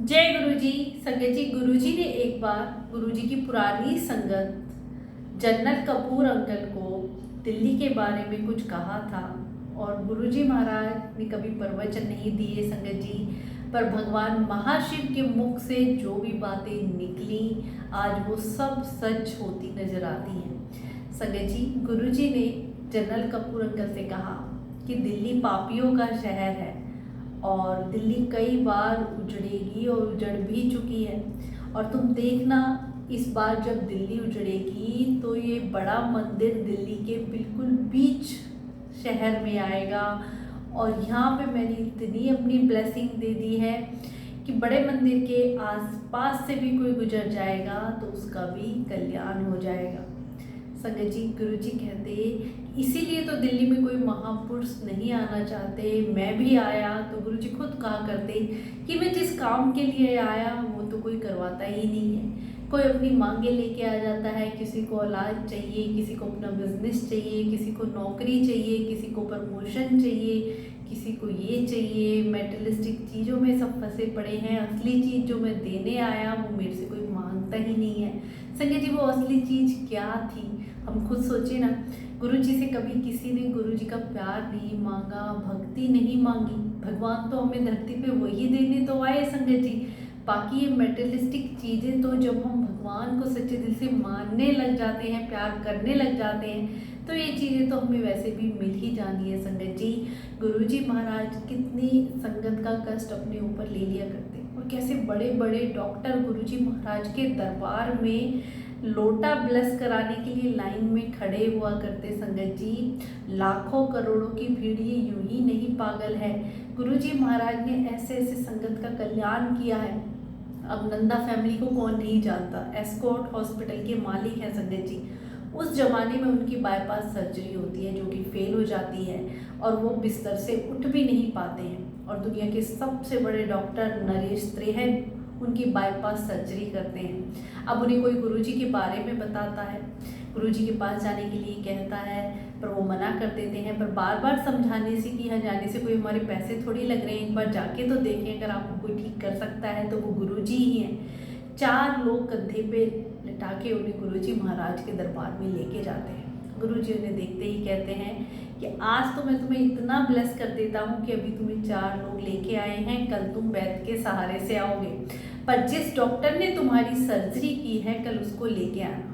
जय गुरुजी। संगत जी, गुरुजी ने एक बार गुरुजी की पुरानी संगत जनरल कपूर अंकल को दिल्ली के बारे में कुछ कहा था। और गुरुजी महाराज ने कभी प्रवचन नहीं दिए संगत जी, पर भगवान महाशिव के मुख से जो भी बातें निकली आज वो सब सच होती नजर आती हैं। संगत जी, गुरुजी ने जनरल कपूर अंकल से कहा कि दिल्ली पापियों का शहर है और दिल्ली कई बार उजड़ेगी और उजड़ भी चुकी है। और तुम देखना, इस बार जब दिल्ली उजड़ेगी तो ये बड़ा मंदिर दिल्ली के बिल्कुल बीच शहर में आएगा। और यहाँ पे मैंने इतनी अपनी ब्लेसिंग दे दी है कि बड़े मंदिर के आसपास से भी कोई गुजर जाएगा तो उसका भी कल्याण हो जाएगा। संगत जी, गुरु जी कहते इसीलिए तो दिल्ली में कोई महापुरुष नहीं आना चाहते। मैं भी आया तो गुरु जी खुद कहा करते कि मैं जिस काम के लिए आया वो तो कोई करवाता ही नहीं है। कोई अपनी मांगे लेके आ जाता है, किसी को औलाद चाहिए, किसी को अपना बिजनेस चाहिए, किसी को नौकरी चाहिए, किसी को प्रमोशन चाहिए, किसी को ये चाहिए। मेटलिस्टिक चीज़ों में सब फंसे पड़े हैं। असली चीज़ जो मैं देने आया वो मेरे से कोई मांगता ही नहीं है। संगत जी, वो असली चीज़ क्या थी हम खुद सोचे ना। गुरु जी से कभी किसी ने गुरु जी का प्यार नहीं मांगा, भक्ति नहीं मांगी। भगवान तो हमें धरती पे वही देने तो आए संगत जी। बाकी ये मेटेरियलिस्टिक चीज़ें तो जब हम भगवान को सच्चे दिल से मानने लग जाते हैं, प्यार करने लग जाते हैं, तो ये चीज़ें तो हमें वैसे भी मिल ही जानी है संगत जी। गुरुजी महाराज कितनी संगत का कष्ट अपने ऊपर ले लिया करते और कैसे बड़े बड़े डॉक्टर गुरुजी महाराज के दरबार में लोटा ब्लेस कराने के लिए लाइन में खड़े हुआ करते संगत जी। लाखों करोड़ों की भीड़ ये यूं ही नहीं पागल है। गुरुजी महाराज ने ऐसे ऐसे संगत का कल्याण किया है। अब नंदा फैमिली को कौन नहीं जानता, एस्कॉर्ट हॉस्पिटल के मालिक हैं संगत जी। उस जमाने में उनकी बाईपास सर्जरी होती है जो कि फेल हो जाती है और वो बिस्तर से उठ भी नहीं पाते हैं। और दुनिया के सबसे बड़े डॉक्टर नरेश त्रेहन उनकी बाईपास सर्जरी करते हैं। अब उन्हें कोई गुरुजी के बारे में बताता है, गुरुजी के पास जाने के लिए कहता है, पर वो मना कर देते हैं। पर बार बार समझाने से कि यहाँ जाने से कोई हमारे पैसे थोड़ी लग रहे हैं, एक बार जाके तो देखें, अगर आपको कोई ठीक कर सकता है तो वो गुरुजी ही हैं। 4 लोग कंधे पे लिटा के उन्हें गुरुजी महाराज के दरबार में लेके जाते हैं। गुरुजी उन्हें देखते ही कहते हैं कि आज तो मैं तुम्हें इतना ब्लेस कर देता हूँ कि अभी तुम्हें 4 लोग लेके आए हैं, कल तुम वैद्य के सहारे से आओगे, पर जिस डॉक्टर ने तुम्हारी सर्जरी की है कल उसको लेके आना।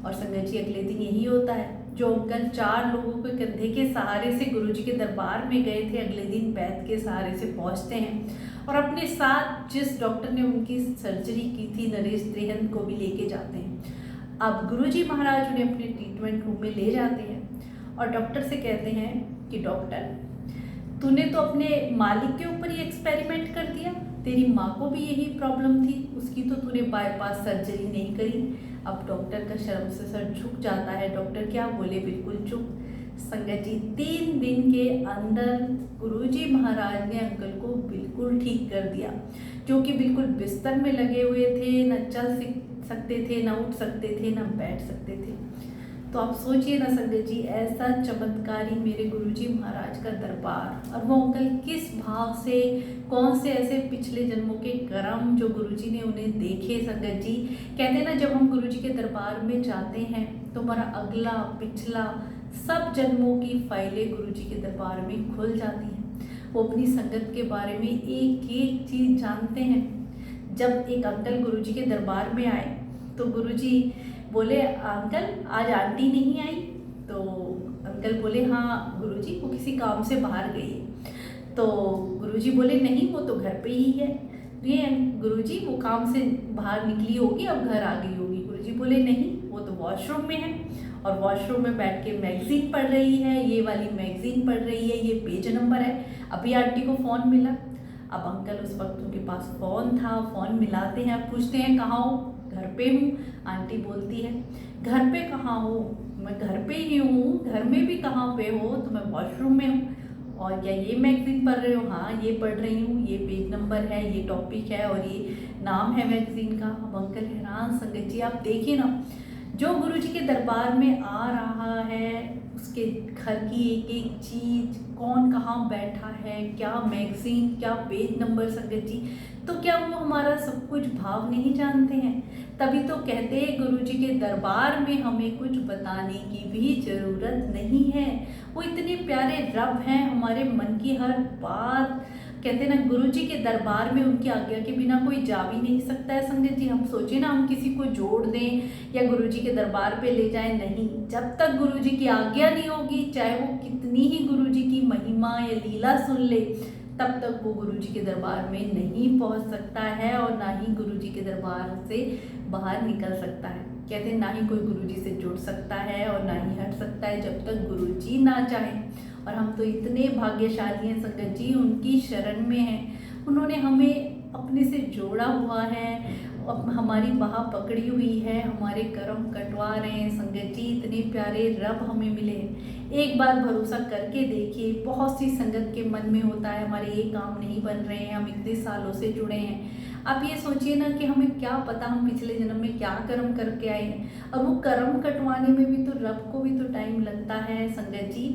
और संगत जी, अगले दिन यही होता है। जो अंकल 4 लोगों के कंधे के सहारे से गुरुजी के दरबार में गए थे, अगले दिन वैद्य के सहारे से पहुंचते हैं और अपने साथ जिस डॉक्टर ने उनकी सर्जरी की थी नरेश त्रेहन को भी लेके जाते हैं। अब गुरुजी महाराज उन्हें अपने ट्रीटमेंट रूम में ले जाते हैं और डॉक्टर से कहते हैं कि डॉक्टर, तूने तो अपने मालिक के ऊपर ही एक्सपेरिमेंट कर दिया। तेरी माँ को भी यही प्रॉब्लम थी, उसकी तो तूने बाईपास सर्जरी नहीं करी। अब डॉक्टर का शर्म से सर झुक जाता है। डॉक्टर क्या बोले, बिल्कुल चुप। संगत जी, 3 दिन के अंदर गुरुजी महाराज ने अंकल को बिल्कुल ठीक कर दिया, जो कि बिल्कुल बिस्तर में लगे हुए थे, न चल सकते थे, न उठ सकते थे, न बैठ सकते थे। तो आप सोचिए ना संगत जी, ऐसा चमत्कारी मेरे गुरुजी महाराज का दरबार, और वो अंकल किस भाव से, कौन से ऐसे पिछले जन्मों के कर्म जो गुरुजी ने उन्हें देखे। संगत जी कहते हैं ना, जब हम गुरुजी के दरबार में जाते हैं तो हमारा अगला पिछला सब जन्मों की फाइलें गुरुजी के दरबार में खुल जाती हैं। वो अपनी संगत के बारे में एक एक चीज़ जानते हैं। जब एक अंकल गुरुजी के दरबार में आए तो गुरुजी बोले, अंकल आज आंटी नहीं आई? तो अंकल बोले, हाँ गुरुजी, वो किसी काम से बाहर गई है। तो गुरुजी बोले, नहीं वो तो घर पे ही है। ये गुरुजी, वो काम से बाहर निकली होगी, अब घर आ गई होगी। गुरुजी बोले, नहीं वो तो वॉशरूम में है और वॉशरूम में बैठ के मैगजीन पढ़ रही है, ये वाली मैगजीन पढ़ रही है, ये पेज नंबर है। अभी आंटी को फ़ोन मिला। अब अंकल उस वक्त उनके पास फ़ोन था, फ़ोन मिलाते हैं, पूछते हैं कहाँ हो? घर पे हूँ। आंटी बोलती है, घर पे कहाँ हो? मैं घर पे ही हूँ। घर में भी कहाँ पे हो? तो मैं वॉशरूम में हूँ। और क्या ये मैगजीन पढ़ रहे हो? हाँ ये पढ़ रही हूँ, ये पेज नंबर है, ये टॉपिक है और ये नाम है मैगजीन का। अब अंकल हैरान। संगत जी आप देखिए ना, जो गुरुजी के दरबार में आ रहा है उसके घर की एक एक चीज़, कौन कहाँ बैठा है, क्या मैगजीन, क्या पेज नंबर, संगत जी तो क्या वो हमारा सब कुछ भाव नहीं जानते हैं? तभी तो कहते हैं गुरुजी के दरबार में हमें कुछ बताने की भी ज़रूरत नहीं है। वो इतने प्यारे रब हैं, हमारे मन की हर बात कहते हैं ना, गुरुजी के दरबार में उनकी आज्ञा के बिना कोई जा भी नहीं सकता है। संगत जी, हम सोचे ना हम किसी को जोड़ दें या गुरुजी के दरबार पे ले जाएं, नहीं, जब तक गुरुजी की आज्ञा नहीं होगी, चाहे वो कितनी ही गुरुजी की महिमा या लीला सुन ले, तब तक वो गुरुजी के दरबार में नहीं पहुंच सकता है और ना ही गुरुजी के दरबार से बाहर निकल सकता है। कहते हैं ना ही कोई गुरुजी से जुड़ सकता है और ना ही हट सकता है जब तक गुरुजी ना चाहे। और हम तो इतने भाग्यशाली हैं संगत जी, उनकी शरण में हैं। उन्होंने हमें अपने से जोड़ा हुआ है, हमारी बाह पकड़ी हुई है, हमारे कर्म कटवा रहे हैं। संगत जी, इतने प्यारे रब हमें मिले हैं। एक बार भरोसा करके देखिए। बहुत सी संगत के मन में होता है हमारे ये काम नहीं बन रहे हैं, हम इतने सालों से जुड़े हैं। आप ये सोचिए ना कि हमें क्या पता हम पिछले जन्म में क्या कर्म करके आए हैं, और वो कर्म कटवाने में भी तो रब को भी तो टाइम लगता है संगत जी।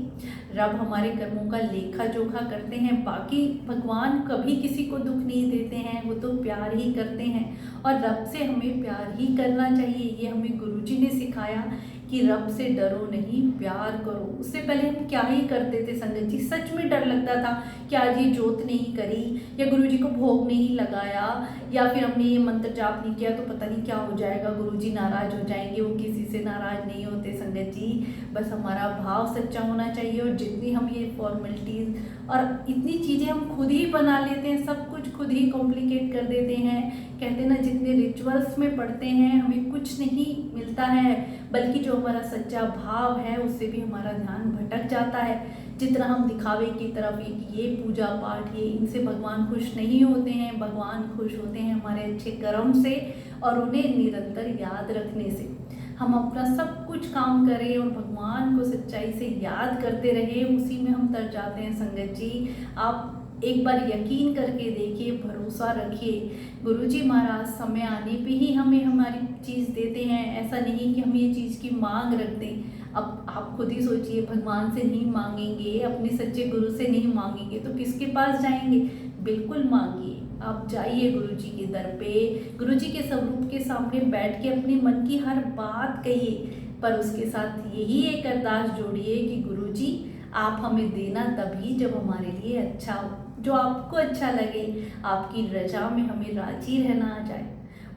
रब हमारे कर्मों का लेखा जोखा करते हैं। बाकी भगवान कभी किसी को दुख नहीं देते हैं, वो तो प्यार ही करते हैं और रब से हमें प्यार ही करना चाहिए। ये हमें गुरुजी ने सिखाया कि रब से डरो नहीं, प्यार करो। उससे पहले हम क्या ही करते थे संगत जी, सच में डर लगता था कि आज ये जोत नहीं करी या गुरुजी को भोग नहीं लगाया या फिर हमने ये मंत्र जाप नहीं किया तो पता नहीं क्या हो जाएगा, गुरुजी नाराज हो जाएंगे। वो किसी से नाराज नहीं होते संगत जी, बस हमारा भाव सच्चा होना चाहिए। और जितनी हम ये फॉर्मेलिटीज़ और इतनी चीज़ें हम खुद ही बना लेते हैं, सब कुछ खुद ही कॉम्प्लिकेट कर देते हैं। कहते हैं ना, जितने रिचुअल्स में पढ़ते हैं हमें कुछ नहीं मिलता है, बल्कि जो हमारा सच्चा भाव है उससे भी हमारा ध्यान भटक जाता है। जितना हम दिखावे की तरफ ये पूजा पाठ, ये इनसे भगवान खुश नहीं होते हैं। भगवान खुश होते हैं हमारे अच्छे कर्म से और उन्हें निरंतर याद रखने से। हम अपना सब कुछ काम करें और भगवान को सच्चाई से याद करते रहे, उसी में हम तर जाते हैं संगत जी। आप एक बार यकीन करके देखिए, भरोसा रखिए। गुरुजी महाराज समय आने पे ही हमें हमारी चीज़ देते हैं, ऐसा नहीं कि हम ये चीज़ की मांग रख दें। अब आप खुद ही सोचिए, भगवान से नहीं मांगेंगे, अपने सच्चे गुरु से नहीं मांगेंगे तो किसके पास जाएंगे? बिल्कुल मांगिए, आप जाइए गुरुजी के दर पे, गुरुजी के स्वरूप के सामने बैठ के अपने मन की हर बात कहिए, पर उसके साथ यही एक अरदास जोड़िए कि गुरुजी आप हमें देना तभी जब हमारे लिए अच्छा हो, जो आपको अच्छा लगे, आपकी रजा में हमें राजी रहना आ जाए,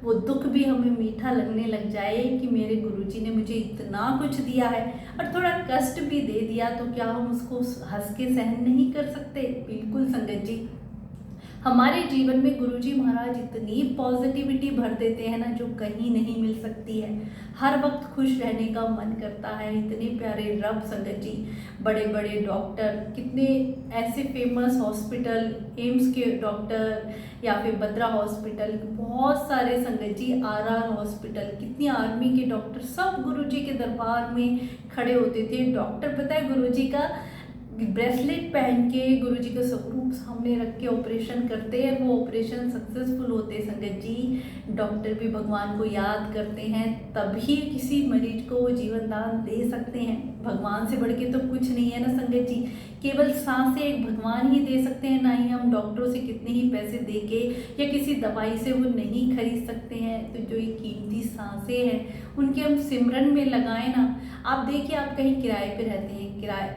वो दुख भी हमें मीठा लगने लग जाए कि मेरे गुरुजी ने मुझे इतना कुछ दिया है और थोड़ा कष्ट भी दे दिया, तो क्या हम उसको हंस के सहन नहीं कर सकते? बिल्कुल संगत जी, हमारे जीवन में गुरुजी महाराज इतनी पॉजिटिविटी भर देते हैं ना, जो कहीं नहीं मिल सकती है। हर वक्त खुश रहने का मन करता है। इतने प्यारे रब संगत जी, बड़े बड़े डॉक्टर, कितने ऐसे फेमस हॉस्पिटल, एम्स के डॉक्टर या फिर बद्रा हॉस्पिटल, बहुत सारे संगत जी, आरआर हॉस्पिटल, कितनी आर्मी के डॉक्टर सब गुरुजी के दरबार में खड़े होते थे। डॉक्टर पता है गुरुजी का ब्रेसलेट पहन के गुरुजी का स्वरूप सामने रख के ऑपरेशन करते हैं, वो ऑपरेशन सक्सेसफुल होते हैं संगत जी। डॉक्टर भी भगवान को याद करते हैं, तभी किसी मरीज को वो जीवन दान दे सकते हैं। भगवान से बढ़ के तो कुछ नहीं है ना संगत जी, केवल सांसें एक भगवान ही दे सकते हैं, ना ही हम डॉक्टरों से कितने ही पैसे दे के या किसी दवाई से वो नहीं खरीद सकते हैं। तो जो ये कीमती सांसें हैं उनके हम सिमरन में लगाएं ना। आप देखिए, आप कहीं किराए पे रहते हैं,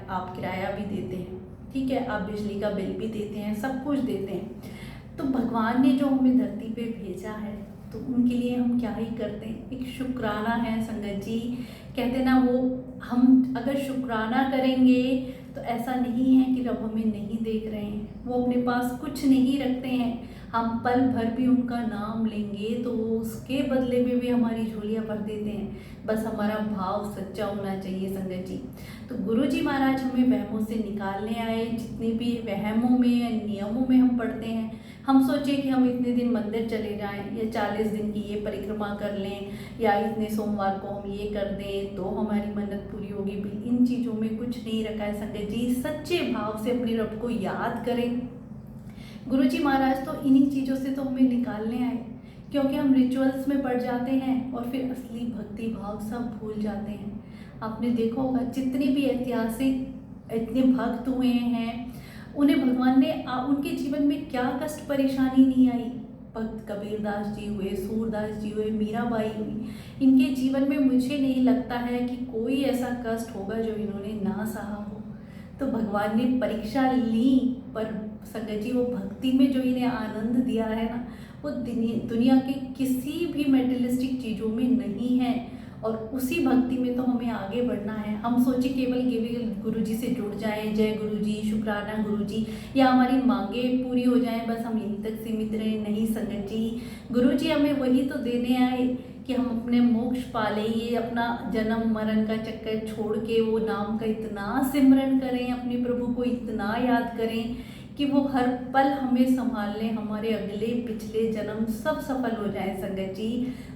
आप किराया भी देते हैं, ठीक है, आप बिजली का बिल भी देते हैं, सब कुछ देते हैं, तो भगवान ने जो हमें धरती पे भेजा है तो उनके लिए हम क्या ही करते हैं? एक शुक्राना है संगत जी। कहते ना, वो हम अगर शुक्राना करेंगे तो ऐसा नहीं है कि रब हमें नहीं देख रहे हैं, वो अपने पास कुछ नहीं रखते हैं। हम पल भर भी उनका नाम लेंगे तो वो उसके बदले में भी हमारी झोलियाँ भर देते हैं। बस हमारा भाव सच्चा होना चाहिए संगत जी। तो गुरुजी महाराज हमें वहमों से निकालने आए। जितने भी वहमों में या नियमों में हम पढ़ते हैं, हम सोचें कि हम इतने दिन मंदिर चले जाएं या 40 दिन की ये परिक्रमा कर लें या इतने सोमवार को हम ये कर दें तो हमारी मन्नत पूरी होगी। भी इन चीज़ों में कुछ नहीं रखा है संगत जी। सच्चे भाव से अपने रब को याद करें। गुरुजी महाराज तो इन्हीं चीज़ों से तो हमें निकालने आए, क्योंकि हम रिचुअल्स में पड़ जाते हैं और फिर असली भक्ति भाव सब भूल जाते हैं। आपने देखा होगा, जितने भी ऐतिहासिक इतने भक्त हुए हैं, उन्हें भगवान ने उनके जीवन में क्या कष्ट परेशानी नहीं आई, भक्त कबीरदास जी हुए, सूरदास जी हुए, मीराबाई हुई, इनके जीवन में मुझे नहीं लगता है कि कोई ऐसा कष्ट होगा जो इन्होंने ना सहा हो। तो भगवान ने परीक्षा ली, पर संगत जी वो भक्ति में जो इन्हें आनंद दिया है ना, वो दुनिया के किसी भी मेटेरियलिस्टिक चीज़ों में नहीं है। और उसी भक्ति में तो हमें आगे बढ़ना है। हम सोचे केवल केवल गुरु जी से जुड़ जाएं, जय गुरु जी, शुक्राना गुरु जी, या हमारी मांगे पूरी हो जाएं, बस हम यहीं तक सीमित रहें। नहीं संगत जी, गुरु जी हमें वही तो देने आए कि हम अपने मोक्ष पाले। ये अपना जन्म मरण का चक्कर छोड़ के वो नाम का इतना सिमरन करें, अपने प्रभु को इतना याद करें कि वो हर पल हमें संभाल लें, हमारे अगले पिछले जन्म सब सफल हो जाए। संगत जी,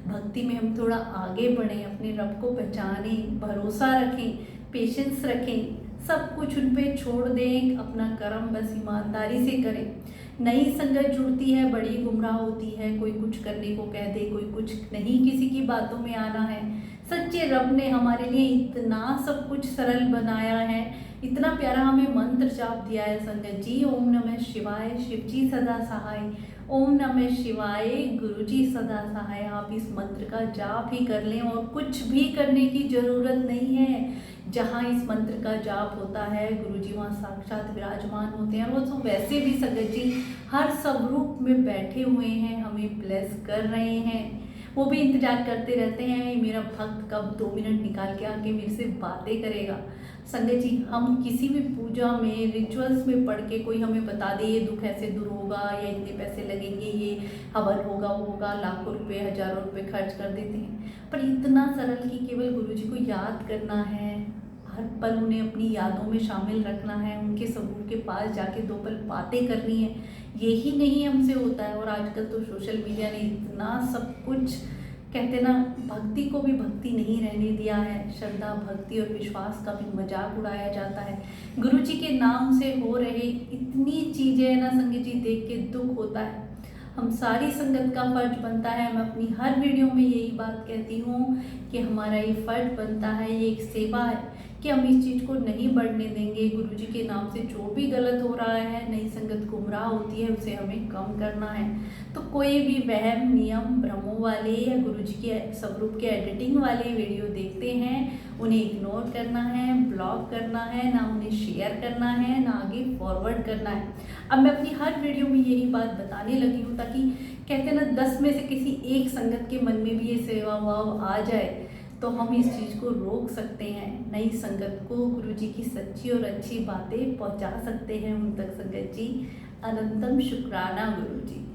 भक्ति में हम थोड़ा आगे बढ़ें, अपने रब को पहचानें, भरोसा रखें, पेशेंस रखें, सब कुछ उन पे छोड़ दें, अपना कर्म बस ईमानदारी से करें। नई संगत जुड़ती है, बड़ी गुमराह होती है, कोई कुछ करने को कह दे, कोई कुछ नहीं, किसी की बातों में आना है। सच्चे रब ने हमारे लिए इतना सब कुछ सरल बनाया है, इतना प्यारा हमें मंत्र जाप दिया है। संगत जी, ओम नमः शिवाय, शिव जी सदा सहाय, ओम नमः शिवाय, गुरु जी सदा सहाय। आप इस मंत्र का जाप ही कर लें और कुछ भी करने की जरूरत नहीं है। जहाँ इस मंत्र का जाप होता है, गुरु जी वहाँ साक्षात विराजमान होते हैं। वो तो वैसे भी संगत जी हर स्वरूप में बैठे हुए हैं, हमें ब्लेस कर रहे हैं। वो भी इंतजार करते रहते हैं, मेरा भक्त कब 2 मिनट निकाल के आके मेरे से बातें करेगा। संगत जी, हम किसी भी पूजा में, रिचुअल्स में पढ़ के कोई हमें बता दे ये दुख ऐसे दूर होगा, या इतने पैसे लगेंगे, ये हवन होगा, वो होगा, लाखों रुपए, हजारों रुपए खर्च कर देते हैं। पर इतना सरल कि केवल गुरु जी को याद करना है, हर पल उन्हें अपनी यादों में शामिल रखना है, उनके स्वरूप के पास जाके 2 पल बातें करनी है, यही नहीं हमसे होता है। और आजकल तो सोशल मीडिया ने इतना सब कुछ, कहते ना, भक्ति को भी भक्ति नहीं रहने दिया है। श्रद्धा, भक्ति और विश्वास का भी मजाक उड़ाया जाता है। गुरु जी के नाम से हो रहे इतनी चीज़ें ना संगत जी, देख के दुख होता है। हम सारी संगत का फर्ज बनता है, मैं अपनी हर वीडियो में यही बात कहती हूँ कि हमारा ये फर्ज बनता है, ये एक सेवा है कि हम इस चीज़ को नहीं बढ़ने देंगे। गुरु जी के नाम से जो भी गलत हो रहा है, नई संगत गुमराह होती है, उसे हमें कम करना है। तो कोई भी वहम, नियम, भ्रमों वाले या गुरु जी के स्वरूप के एडिटिंग वाले वीडियो देखते हैं, उन्हें इग्नोर करना है, ब्लॉक करना है, ना उन्हें शेयर करना है, ना आगे फॉरवर्ड करना है। अब मैं अपनी हर वीडियो में यही बात बताने लगी हूँ ताकि, कहते ना, 10 में से किसी एक संगत के मन में भी ये सेवा भाव आ जाए तो हम इस चीज़ को रोक सकते हैं। नई संगत को गुरु जी की सच्ची और अच्छी बातें पहुंचा सकते हैं उन तक। संगत जी, अनंतम शुक्राना गुरु जी।